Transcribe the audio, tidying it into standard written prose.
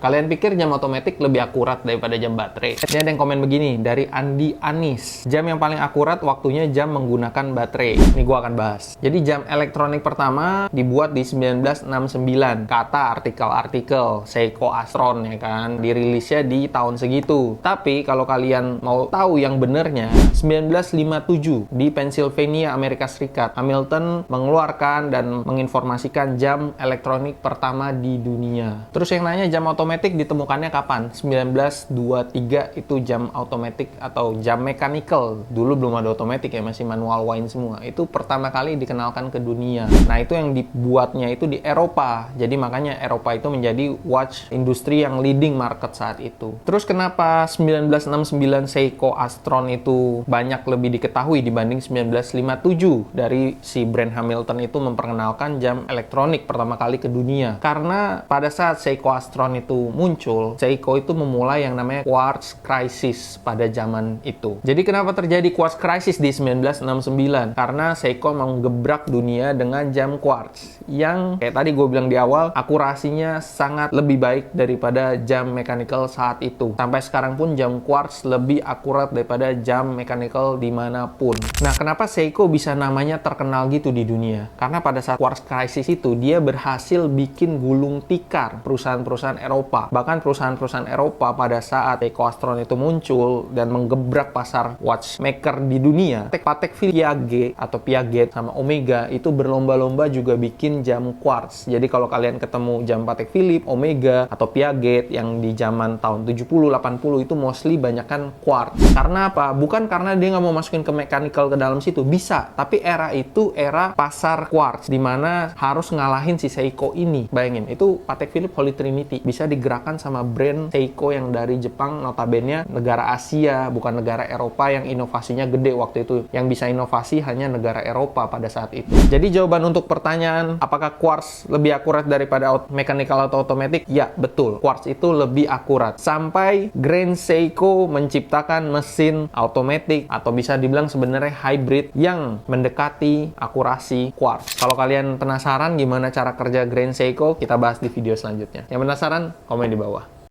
Kalian pikir jam otomatis lebih akurat daripada jam baterai? Ini ada yang komen begini dari Andi Anis. Jam yang paling akurat waktunya jam menggunakan baterai. Ini gua akan bahas. Jadi jam elektronik pertama dibuat di 1969. Kata artikel-artikel Seiko Astron ya kan. Dirilisnya di tahun segitu. Tapi kalau kalian mau tahu yang benernya, 1957 di Pennsylvania, Amerika Serikat, Hamilton mengeluarkan dan menginformasikan jam elektronik pertama di dunia. Terus yang nanya jam otomatis ditemukannya kapan? 1923 itu jam otomatis atau jam mechanical. Dulu belum ada otomatis ya, masih manual wind semua. Itu pertama kali dikenalkan ke dunia. Nah, itu yang dibuatnya itu di Eropa. Jadi makanya Eropa itu menjadi watch industri yang leading market saat itu. Terus kenapa 1969 Seiko Astron itu banyak lebih diketahui dibanding 1957 dari si brand Hamilton itu memperkenalkan jam elektronik pertama kali ke dunia? Karena pada saat Seiko Astron itu muncul, Seiko itu memulai yang namanya quartz crisis pada zaman itu. Jadi kenapa terjadi quartz crisis di 1969? Karena Seiko menggebrak dunia dengan jam quartz yang kayak tadi gue bilang di awal, akurasinya sangat lebih baik daripada jam mechanical saat itu. Sampai sekarang pun jam quartz lebih akurat daripada jam mechanical dimanapun. Nah, kenapa Seiko bisa namanya terkenal gitu di dunia? Karena pada saat quartz crisis itu, dia berhasil bikin gulung tikar perusahaan-perusahaan Eropa. Bahkan perusahaan-perusahaan Eropa pada saat Seiko Astron itu muncul dan menggebrak pasar watchmaker di dunia, Patek Philippe atau Piaget sama Omega itu berlomba-lomba juga bikin jam quartz. Jadi kalau kalian ketemu jam Patek Philippe, Omega, atau Piaget yang di zaman tahun 70-80 itu mostly banyakan quartz. Karena apa? Bukan karena dia nggak mau masukin ke mechanical ke dalam situ. Bisa. Tapi era itu era pasar quartz, dimana harus ngalahin si Seiko ini. Bayangin, itu Patek Philippe Holy Trinity. Bisa digerakkan sama brand Seiko yang dari Jepang, notabene negara Asia, bukan negara Eropa yang inovasinya gede waktu itu. Yang bisa inovasi hanya negara Eropa pada saat itu. Jadi jawaban untuk pertanyaan, apakah quartz lebih akurat daripada mechanical atau otomatis? Ya, betul. Quartz itu lebih akurat. Sampai Grand Seiko menciptakan mesin otomatis atau bisa dibilang sebenarnya hybrid yang mendekati akurasi quartz. Kalau kalian penasaran gimana cara kerja Grand Seiko, kita bahas di video selanjutnya. Yang penasaran, komen di bawah.